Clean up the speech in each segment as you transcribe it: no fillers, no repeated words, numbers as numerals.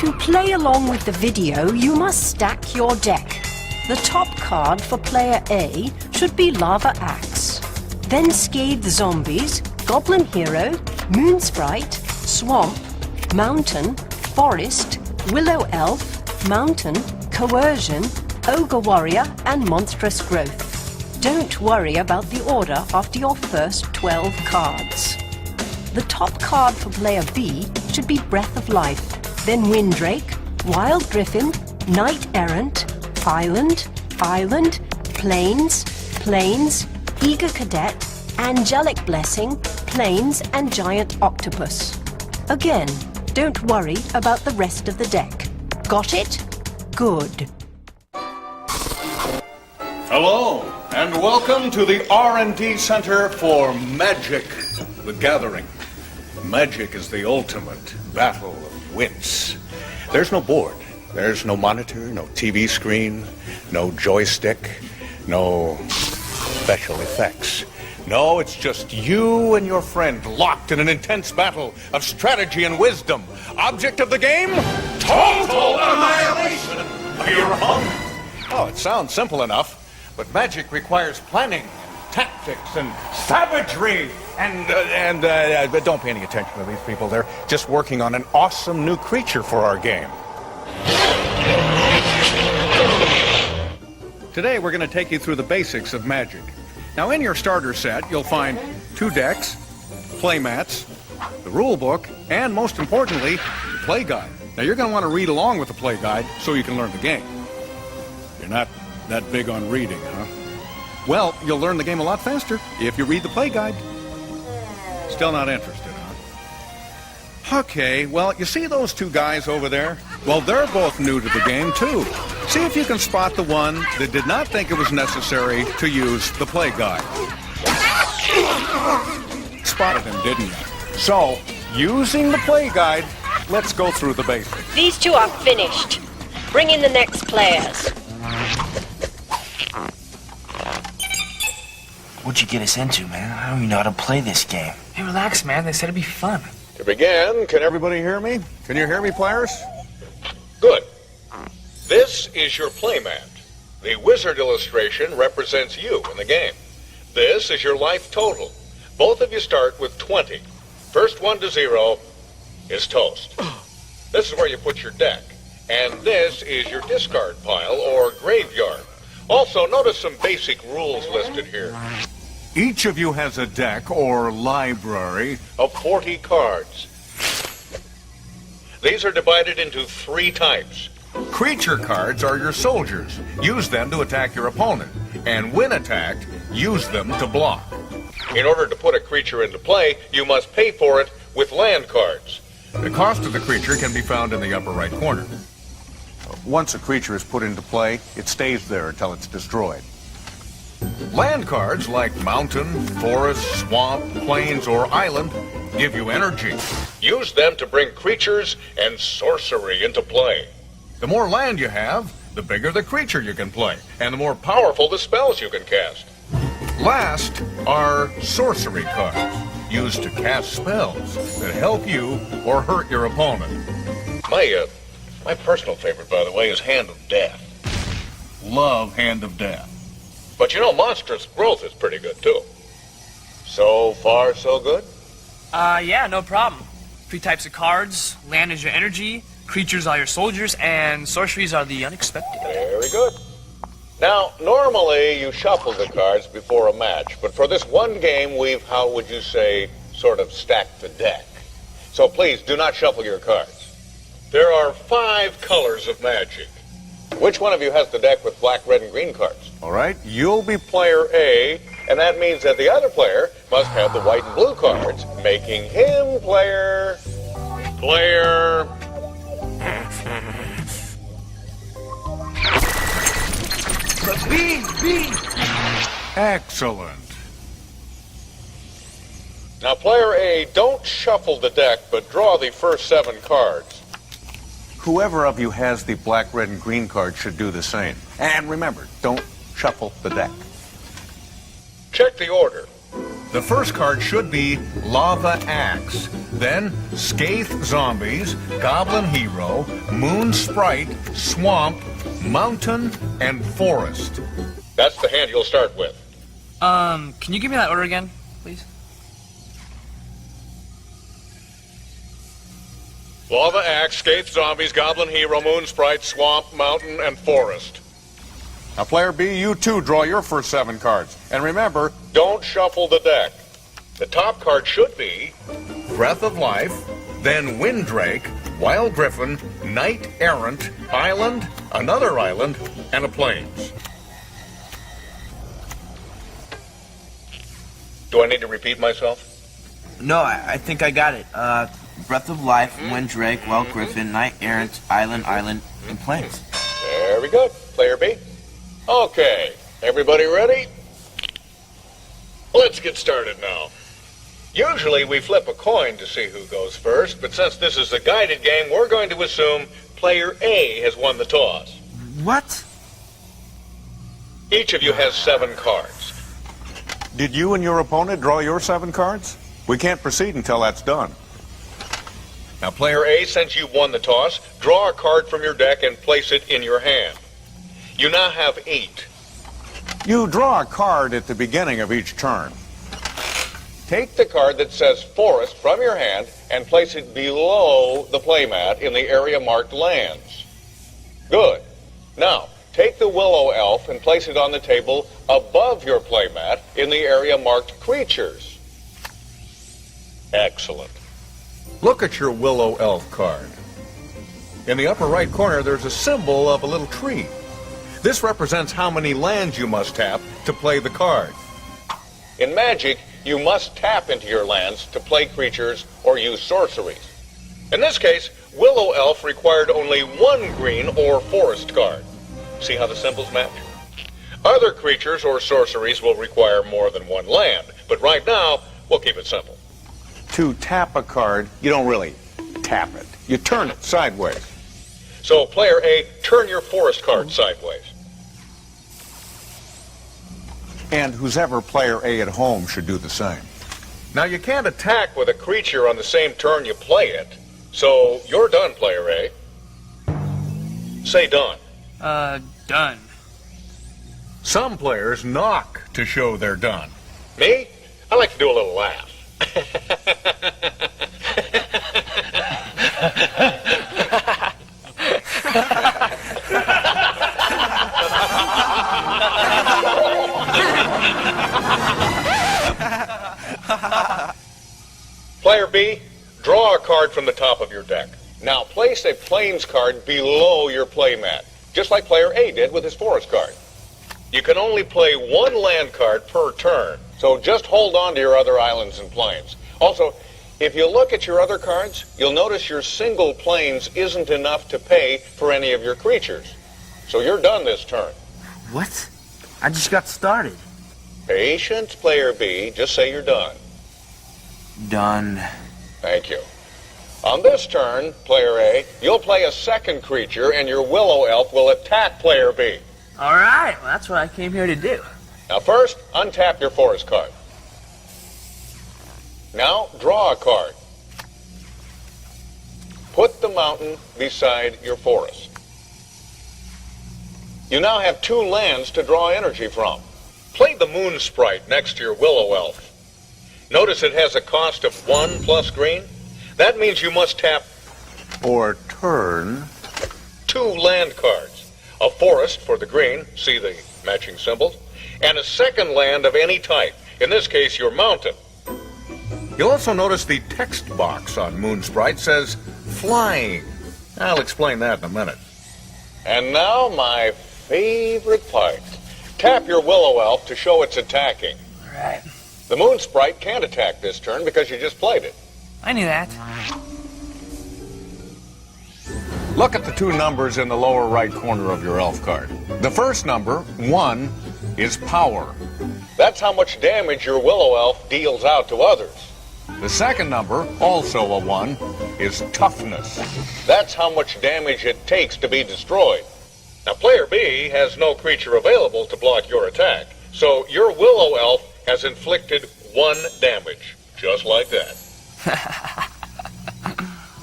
To play along with the video, you must stack your deck. The top card for player A should be Lava Axe. Then Scathed Zombies, Goblin Hero, Moon Sprite, Swamp, Mountain, Forest, Willow Elf, Mountain, Coercion, Ogre Warrior, and Monstrous Growth. Don't worry about the order after your first 12 cards. The top card for player B should be Breath of Life, then Windrake, Wild Griffin, Knight Errant, Island, Plains, Eager Cadet, Angelic Blessing, Plains, and Giant Octopus. Again, don't worry about the rest of the deck. Got it? Good. Hello, and welcome to the R&D Center for Magic: The Gathering. Magic is the ultimate battle of wits. There's no board, there's no monitor, no TV screen, no joystick, no special effects. No, it's just you and your friend locked in an intense battle of strategy and wisdom. Object of the game? Total annihilation of your opponent. Oh, it sounds simple enough, but magic requires planning, tactics, and savagery. But don't pay any attention to these people. They're just working on an awesome new creature for our game. Today, we're going to take you through the basics of Magic. Now, in your starter set, you'll find 2 decks, play mats, the rule book, and most importantly, the play guide. Now, you're going to want to read along with the play guide so you can learn the game. You're not that big on reading, huh? Well, you'll learn the game a lot faster if you read the play guide. Still not interested, huh? Okay, well, you see those 2 guys over there? Well, they're both new to the game, too. See if you can spot the one that did not think it was necessary to use the play guide. Spotted him, didn't you? So, using the play guide, let's go through the basics. These 2 are finished. Bring in the next players. What'd you get us into, man? I don't even know how to play this game. Hey, relax, man. They said it'd be fun. To begin, can everybody hear me? Can you hear me, players? Good. This is your playmat. The wizard illustration represents you in the game. This is your life total. Both of you start with 20. First one to 0 is toast. This is where you put your deck. And this is your discard pile or graveyard. Also, notice some basic rules listed here. Each of you has a deck or library of 40 cards. These are divided into 3 types. Creature cards are your soldiers. Use them to attack your opponent. And when attacked, use them to block. In order to put a creature into play, you must pay for it with land cards. The cost of the creature can be found in the upper right corner. Once a creature is put into play, it stays there until it's destroyed. Land cards like mountain, forest, swamp, plains, or island give you energy. Use them to bring creatures and sorcery into play. The more land you have, the bigger the creature you can play, and the more powerful the spells you can cast. Last are sorcery cards, used to cast spells that help you or hurt your opponent. My personal favorite, by the way, is Hand of Death. Love Hand of Death. But you know, Monstrous Growth is pretty good, too. So far, so good? Yeah, no problem. 3 types of cards. Land is your energy, creatures are your soldiers, and sorceries are the unexpected. Very good. Now, normally you shuffle the cards before a match, but for this one game, we've, how would you say, sort of stacked the deck. So please, do not shuffle your cards. There are 5 colors of Magic. Which one of you has the deck with black, red, and green cards? All right, you'll be player A, and that means that the other player must have the white and blue cards, making him player B. Excellent. Now, player A, don't shuffle the deck, but draw the first 7 cards. Whoever of you has the black, red, and green card should do the same. And remember, don't shuffle the deck. Check the order. The first card should be Lava Axe, then Scathe Zombies, Goblin Hero, Moon Sprite, Swamp, Mountain, and Forest. That's the hand you'll start with. Can you give me that order again, please? Lava Axe, Scathe Zombies, Goblin Hero, Moon Sprite, Swamp, Mountain, and Forest. Now, Player B, you too draw your first 7 cards. And remember, don't shuffle the deck. The top card should be Breath of Life, then Windrake, Wild Griffin, Knight Errant, Island, another island, and a Plains. Do I need to repeat myself? No, I think I got it. Breath of Life, Windrake, Wild Griffin, Knight Errant, Island, and Plains. Very good. Player B. Okay, everybody ready? Let's get started now. Usually we flip a coin to see who goes first, but since this is a guided game, we're going to assume Player A has won the toss. What? Each of you has 7 cards. Did you and your opponent draw your 7 cards? We can't proceed until that's done. Now, Player A, since you've won the toss, draw a card from your deck and place it in your hand. You now have 8. You draw a card at the beginning of each turn. Take the card that says Forest from your hand and place it below the playmat in the area marked Lands. Good. Now, take the Willow Elf and place it on the table above your playmat in the area marked Creatures. Excellent. Look at your Willow Elf card. In the upper right corner, there's a symbol of a little tree. This represents how many lands you must tap to play the card. In Magic, you must tap into your lands to play creatures or use sorceries. In this case, Willow Elf required only 1 green or forest card. See how the symbols match? Other creatures or sorceries will require more than 1 land, but right now, we'll keep it simple. To tap a card, you don't really tap it. You turn it sideways. So, Player A, turn your forest card sideways. And who's ever Player A at home should do the same. Now, you can't attack with a creature on the same turn you play it. So, you're done, Player A. Say done. Done. Some players knock to show they're done. Me? I like to do a little laugh. Player B, draw a card from the top of your deck. Now place a Plains card below your playmat, just like Player A did with his forest card. You can only play 1 land card per turn, so just hold on to your other islands and plains. Also, if you look at your other cards, you'll notice your single plains isn't enough to pay for any of your creatures. So you're done this turn. What? I just got started. Patience, Player B. Just say you're done. Done. Thank you. On this turn, Player A, you'll play a second creature, and your Willow Elf will attack Player B. All right, well, that's what I came here to do. Now first, untap your forest card. Now, draw a card. Put the mountain beside your forest. You now have 2 lands to draw energy from. Play the Moon Sprite next to your Willow Elf. Notice it has a cost of 1 plus green. That means you must tap or turn 2 land cards. A forest for the green, see the matching symbols, and a second land of any type, in this case your mountain. You'll also notice the text box on Moon Sprite says flying. I'll explain that in a minute. And now my favorite part. Tap your Willow Elf to show it's attacking. All right. The Moon Sprite can't attack this turn because you just played it. I knew that. Look at the 2 numbers in the lower right corner of your elf card. The first number, 1, is power. That's how much damage your Willow Elf deals out to others. The second number, also a 1, is toughness. That's how much damage it takes to be destroyed. Now, Player B has no creature available to block your attack, so your Willow Elf has inflicted 1 damage. Just like that.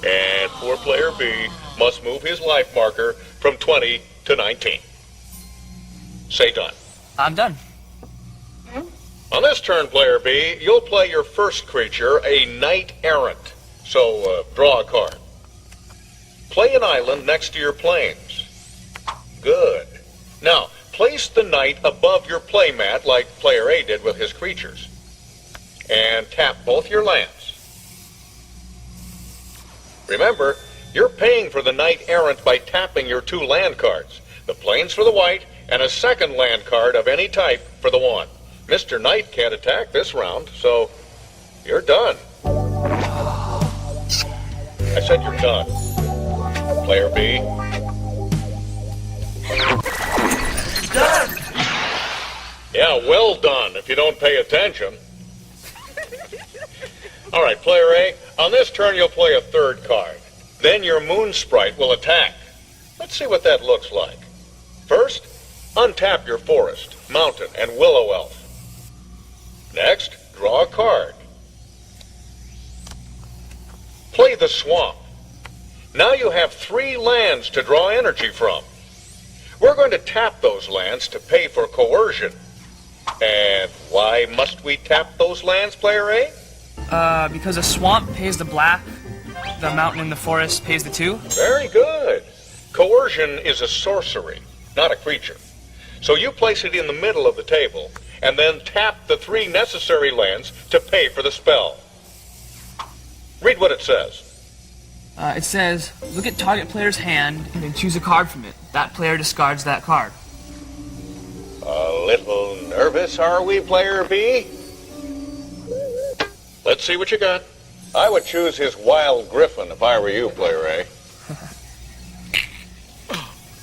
And poor player B must move his life marker from 20 to 19. Say done. I'm done. On this turn, player B, you'll play your first creature, a knight errant. So, draw a card. Play an island next to your plains. Good. Now, place the knight above your playmat like player A did with his creatures. And tap both your lands. Remember, you're paying for the knight errant by tapping your 2 land cards. The plains for the white, and a second land card of any type for the 1. Mr. Knight can't attack this round, so you're done. I said you're done. Player B. Done! Yeah, well done if you don't pay attention. All right, player A, on this turn you'll play a 3rd card. Then your moon sprite will attack. Let's see what that looks like. First, untap your forest, mountain, and willow elf. Next, draw a card. Play the swamp. Now you have 3 lands to draw energy from. We're going to tap those lands to pay for coercion. And why must we tap those lands, player A? Because a swamp pays the black, the mountain and the forest pays the 2. Very good. Coercion is a sorcery, not a creature. So you place it in the middle of the table, and then tap the 3 necessary lands to pay for the spell. Read what it says. It says, look at target player's hand and then choose a card from it. That player discards that card. A little nervous, are we, player B? Let's see what you got. I would choose his Wild Griffin if I were you, player A.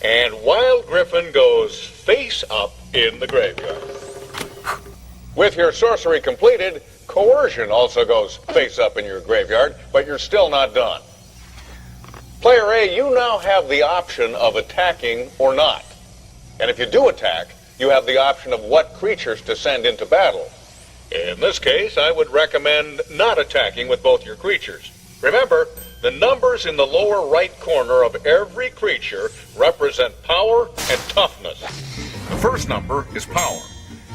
And Wild Griffin goes face up in the graveyard. With your sorcery completed, Coercion also goes face up in your graveyard, but you're still not done. Player A, you now have the option of attacking or not. And if you do attack, you have the option of what creatures to send into battle. In this case, I would recommend not attacking with both your creatures. Remember, the numbers in the lower right corner of every creature represent power and toughness. The first number is power,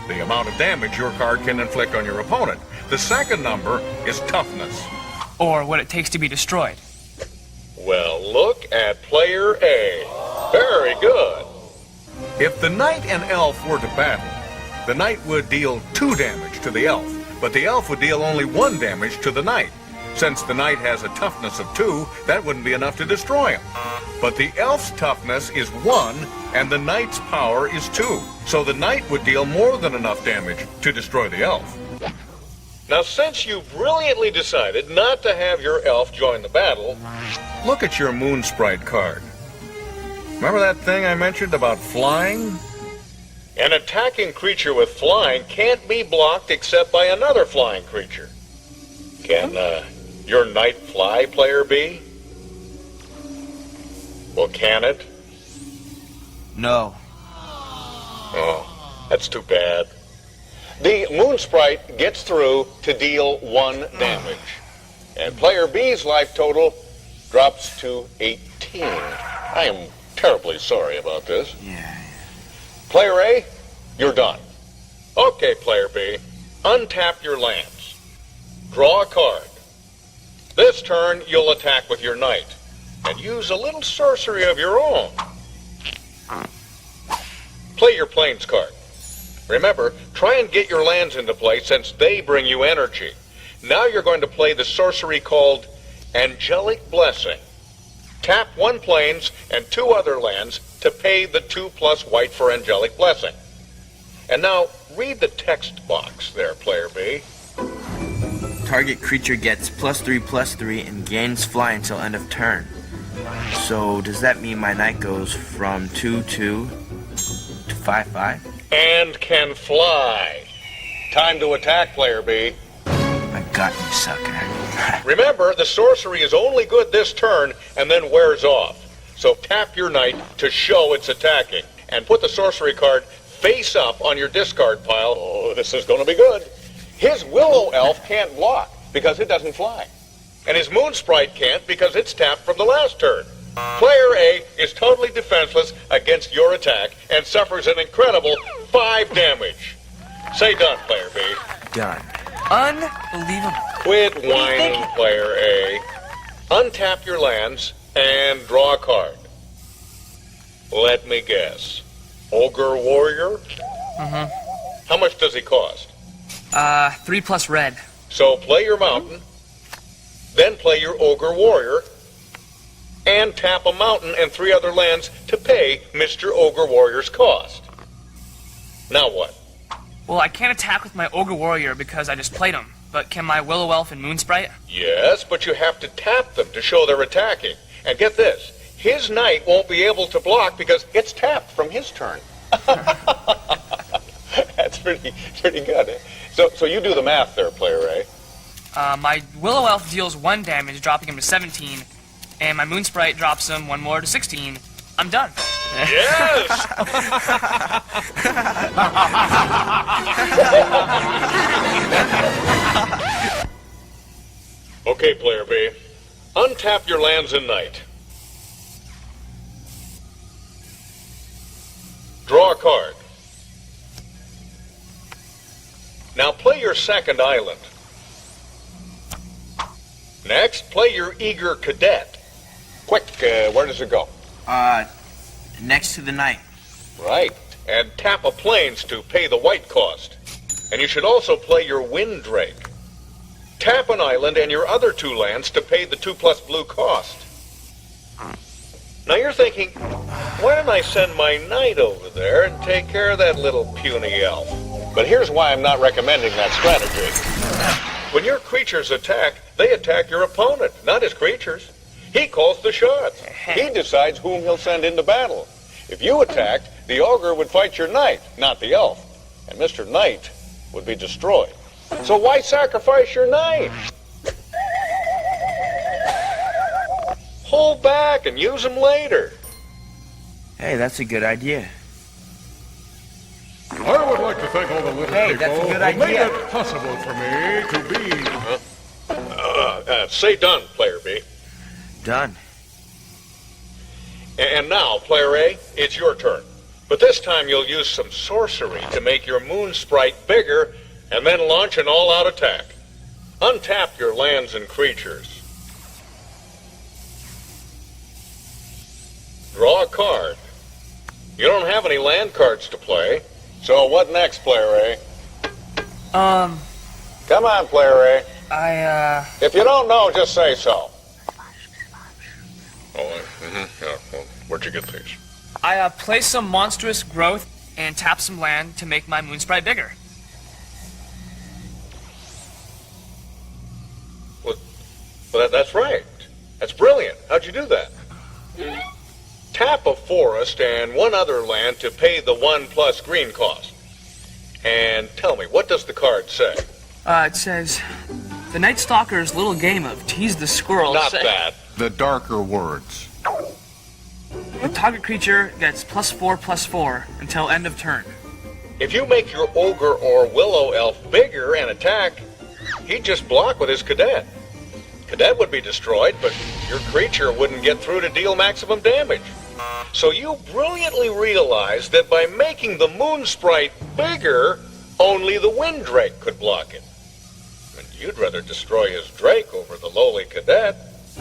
the amount of damage your card can inflict on your opponent. The second number is toughness. Or what it takes to be destroyed. Well, look at player A. Very good. If the knight and elf were to battle, the knight would deal 2 damage to the elf, but the elf would deal only 1 damage to the knight. Since the knight has a toughness of 2, that wouldn't be enough to destroy him. But the elf's toughness is 1, and the knight's power is 2. So the knight would deal more than enough damage to destroy the elf. Now, since you brilliantly decided not to have your elf join the battle, look at your Moon Sprite card. Remember that thing I mentioned about flying? An attacking creature with flying can't be blocked except by another flying creature. Can, your knight fly, player B? Well, can it? No. Oh, that's too bad. The Moon Sprite gets through to deal 1 damage. And player B's life total drops to 18. I am terribly sorry about this. Yeah. Player A, you're done. Okay, player B, untap your lands. Draw a card. This turn, you'll attack with your knight, and use a little sorcery of your own. Play your plains card. Remember, try and get your lands into play since they bring you energy. Now you're going to play the sorcery called Angelic Blessing. Tap 1 plains and 2 other lands to pay the 2+ white for Angelic Blessing. And now, read the text box there, player B. Target creature gets +3/+3 and gains fly until end of turn. So does that mean my knight goes from 2/2 to 5/5? And can fly. Time to attack, player B. I got you, sucker. Remember, the sorcery is only good this turn and then wears off. So tap your knight to show it's attacking. And put the sorcery card face up on your discard pile. Oh, this is going to be good. His Willow Elf can't block because it doesn't fly. And his Moon Sprite can't because it's tapped from the last turn. Player A is totally defenseless against your attack and suffers an incredible 5 damage. Say done, Player B. Done. Unbelievable. Quit whining, Player A. Untap your lands and draw a card. Let me guess. Ogre Warrior? Mm-hmm. How much does he cost? 3 plus red. So play your mountain, then play your Ogre Warrior, and tap a mountain and 3 other lands to pay Mr. Ogre Warrior's cost. Now what? Well, I can't attack with my Ogre Warrior because I just played him. But can my Willow Elf and Moon Sprite? Yes, but you have to tap them to show they're attacking. And get this, his knight won't be able to block because it's tapped from his turn. That's pretty good. Eh? So you do the math there, Player A. My Willow Elf deals 1 damage, dropping him to 17, and my Moon Sprite drops him 1 more to 16. I'm done. Yes! Okay, Player B. Untap your lands and knight. Draw a card. Now play your second island. Next, play your eager cadet. Quick, where does it go? Next to the knight. Right. And tap a plains to pay the white cost. And you should also play your wind drake. Tap an island and your other 2 lands to pay the 2 plus blue cost. Now you're thinking, why don't I send my knight over there and take care of that little puny elf? But here's why I'm not recommending that strategy. When your creatures attack, they attack your opponent, not his creatures. He calls the shots. He decides whom he'll send into battle. If you attacked, the ogre would fight your knight, not the elf. And Mr. Knight would be destroyed. So why sacrifice your knight? Hold back and use him later. Hey, that's a good idea. I would like to thank all the little Hey, people that's a good who made idea. it possible for me to be... Say done, Player B. Done. And now, Player A, it's your turn. But this time you'll use some sorcery to make your Moon Sprite bigger and then launch an all-out attack. Untap your lands and creatures. Draw a card. You don't have any land cards to play. So what next, Player A? Come on, Player A. If you don't know, just say so. Oh, yeah. Well, where'd you get these? I play some monstrous growth and tap some land to make my Moon Sprite bigger. Well, that's right. That's brilliant. How'd you do that? Tap a forest and 1 other land to pay the 1 plus green cost. And tell me, what does the card say? It says, the Night Stalker's little game of tease the squirrel. Not that. The darker words. The target creature gets +4/+4 until end of turn. If you make your ogre or willow elf bigger and attack, he'd just block with his cadet. Cadet would be destroyed, but your creature wouldn't get through to deal maximum damage. So you brilliantly realized that by making the Moon Sprite bigger, only the Wind Drake could block it. And you'd rather destroy his Drake over the lowly cadet.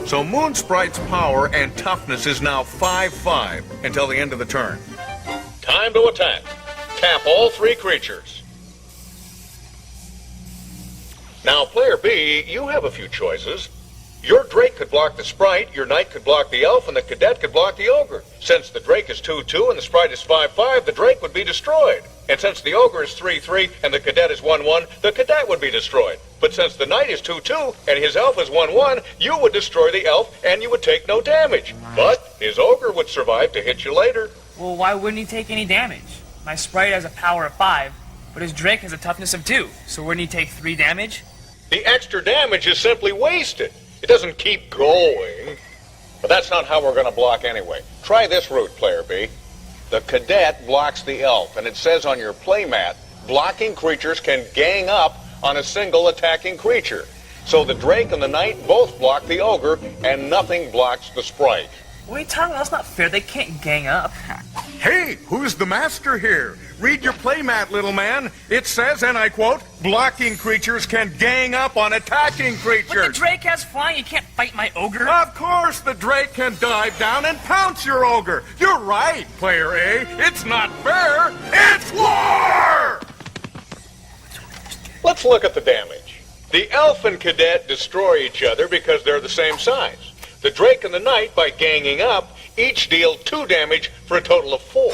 So Moon Sprite's power and toughness is now 5/5 until the end of the turn. Time to attack. Tap all 3 creatures. Now, Player B, you have a few choices. Your Drake could block the Sprite, your Knight could block the Elf, and the Cadet could block the Ogre. Since the Drake is 2/2 and the Sprite is 5/5, the Drake would be destroyed. And since the Ogre is 3/3 and the Cadet is 1/1, the Cadet would be destroyed. But since the Knight is 2/2 and his Elf is 1/1, you would destroy the Elf and you would take no damage. But his Ogre would survive to hit you later. Well, why wouldn't he take any damage? My Sprite has a power of 5, but his Drake has a toughness of 2, so wouldn't he take 3 damage? The extra damage is simply wasted. It doesn't keep going. But that's not how we're going to block anyway. Try this route, Player B. The Cadet blocks the Elf, and it says on your playmat, blocking creatures can gang up on a single attacking creature. So the Drake and the Knight both block the Ogre, and nothing blocks the Sprite. What are you talking about? That's not fair. They can't gang up. Hey, who's the master here? Read your playmat, little man. It says, and I quote, blocking creatures can gang up on attacking But the creatures. Drake has flying. You can't fight my ogre. Of course the Drake can dive down and pounce your Ogre. You're right, Player A. It's not fair. It's war! Let's look at the damage. The Elf and Cadet destroy each other because they're the same size. The Drake and the Knight, by ganging up, each deal 2 damage for a total of 4.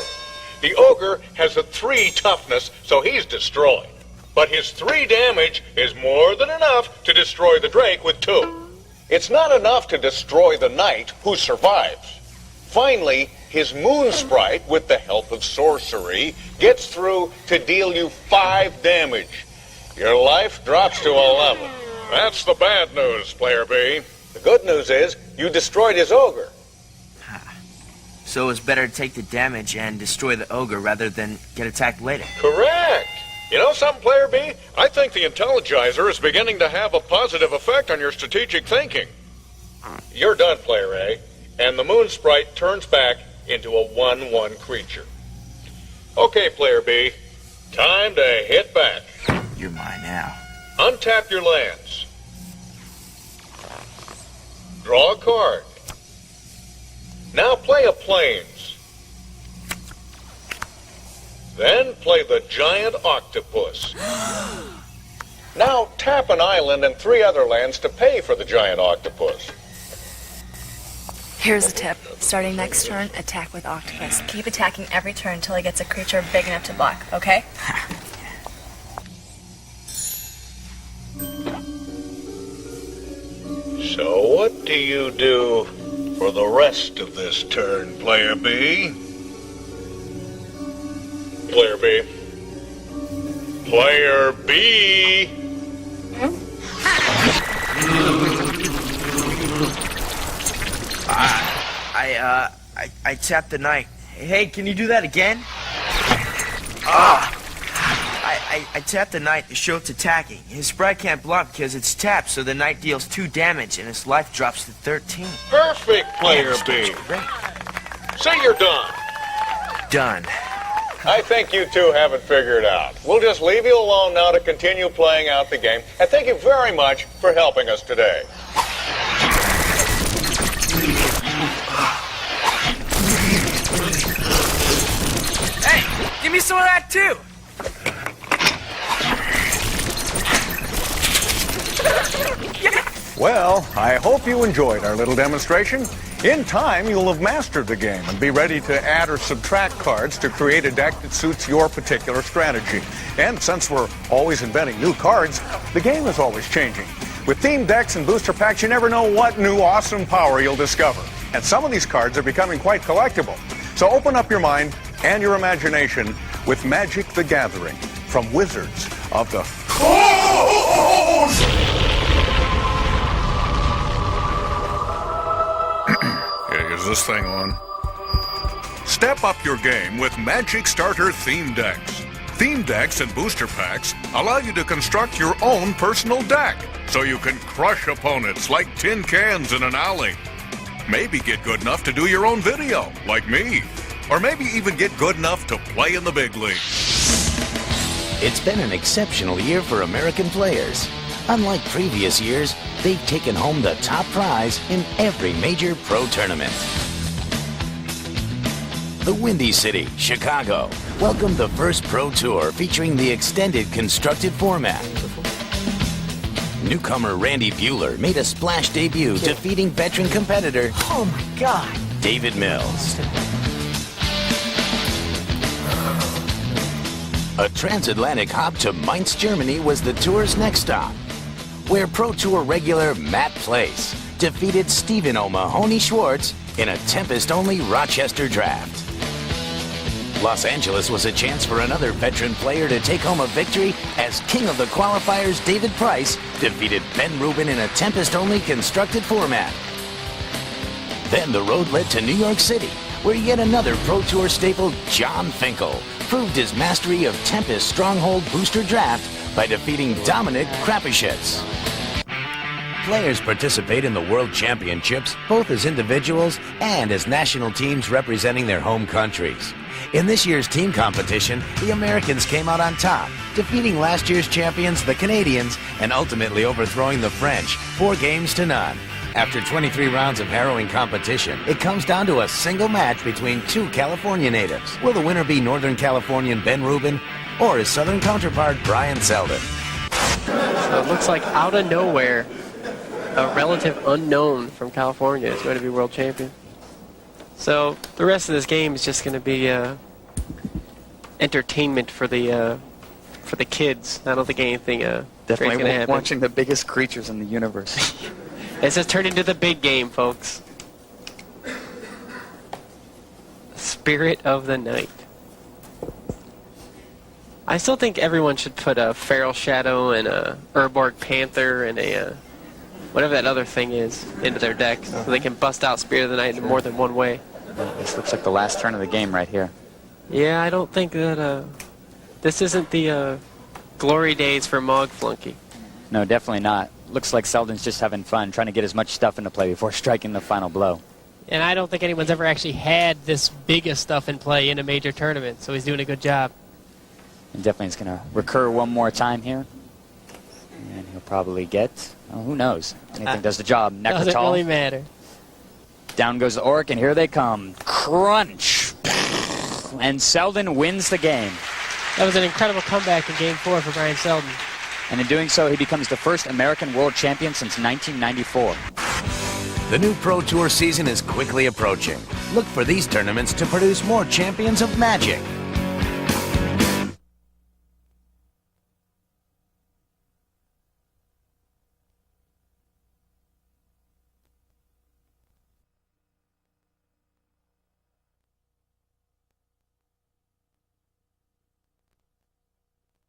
The Ogre has a 3 toughness, so he's destroyed. But his 3 damage is more than enough to destroy the Drake with 2. It's not enough to destroy the Knight, who survives. Finally, his Moon Sprite, with the help of sorcery, gets through to deal you 5 damage. Your life drops to 11. That's the bad news, Player B. The good news is you destroyed his Ogre. So it's better to take the damage and destroy the Ogre rather than get attacked later. Correct. You know something, Player B? I think the Intelligizer is beginning to have a positive effect on your strategic thinking. You're done, Player A, and the Moon Sprite turns back into a 1/1 creature. Okay, Player B, time to hit back. You're mine now. Untap your lands. Draw a card. Now play a Plains. Then play the Giant Octopus. Now tap an island and 3 other lands to pay for the Giant Octopus. Here's a tip. Starting next turn, attack with Octopus. Keep attacking every turn until he gets a creature big enough to block, okay? So what do you do for the rest of this turn, Player B? Player B. Player B! I tapped the Knight. Hey, can you do that again? I tapped the Knight to show it's attacking. His Sprite can't block because it's tapped, so the Knight deals 2 damage and his life drops to 13. Perfect, Player B. Great. Say you're done. Done. I think you two have it figured out. We'll just leave you alone now to continue playing out the game. And thank you very much for helping us today. Hey, give me some of that too. Well, I hope you enjoyed our little demonstration. In time, you'll have mastered the game and be ready to add or subtract cards to create a deck that suits your particular strategy. And since we're always inventing new cards, the game is always changing. With themed decks and booster packs, you never know what new awesome power you'll discover. And some of these cards are becoming quite collectible. So open up your mind and your imagination with Magic the Gathering from Wizards of the Coast! Is this thing on? Step up your game with Magic Starter Theme Decks. Theme decks and booster packs allow you to construct your own personal deck, so you can crush opponents like tin cans in an alley. Maybe get good enough to do your own video, like me. Or maybe even get good enough to play in the big league. It's been an exceptional year for American players. Unlike previous years, they've taken home the top prize in every major pro tournament. The Windy City, Chicago, welcomed the first Pro Tour featuring the extended constructed format. Newcomer Randy Buehler made a splash debut, defeating veteran competitor Oh my God. David Mills. A transatlantic hop to Mainz, Germany was the tour's next stop, where Pro Tour regular Matt Place defeated Stephen O'Mahony Schwartz in a Tempest-only Rochester draft. Los Angeles was a chance for another veteran player to take home a victory as king of the qualifiers David Price defeated Ben Rubin in a Tempest-only constructed format. Then the road led to New York City, where yet another Pro Tour staple, John Finkel, proved his mastery of Tempest Stronghold Booster Draft by defeating Dominic Krapischitz. Players participate in the World Championships both as individuals and as national teams representing their home countries. In this year's team competition, the Americans came out on top, defeating last year's champions, the Canadians, and ultimately overthrowing the French 4-0. After 23 rounds of harrowing competition, it comes down to a single match between two California natives. Will the winner be Northern Californian Ben Rubin or his Southern counterpart Brian Selden? So it looks like out of nowhere, a relative unknown from California is going to be world champion. So the rest of this game is just going to be entertainment for the kids. I don't think anything great's definitely going to happen. watching the biggest creatures in the universe. It's just turned into the big game, folks. Spirit of the night. I still think everyone should put a Feral Shadow and a Urborg Panther and a whatever that other thing is into their deck so they can bust out Spirit of the Night in more than one way. This looks like the last turn of the game right here. Yeah, I don't think that this isn't the glory days for Mog Flunky. No, definitely not. Looks like Selden's just having fun, trying to get as much stuff into play before striking the final blow. And I don't think anyone's ever actually had this big of stuff in play in a major tournament, so he's doing a good job. And definitely it's going to recur one more time here. And he'll probably get, oh, who knows? Anything does the job. Doesn't Necrotal. really matter. Down goes the Orc, and here they come. Crunch! And Selden wins the game. That was an incredible comeback in Game 4 for Brian Selden. And in doing so, he becomes the first American world champion since 1994. The new Pro Tour season is quickly approaching. Look for these tournaments to produce more champions of Magic.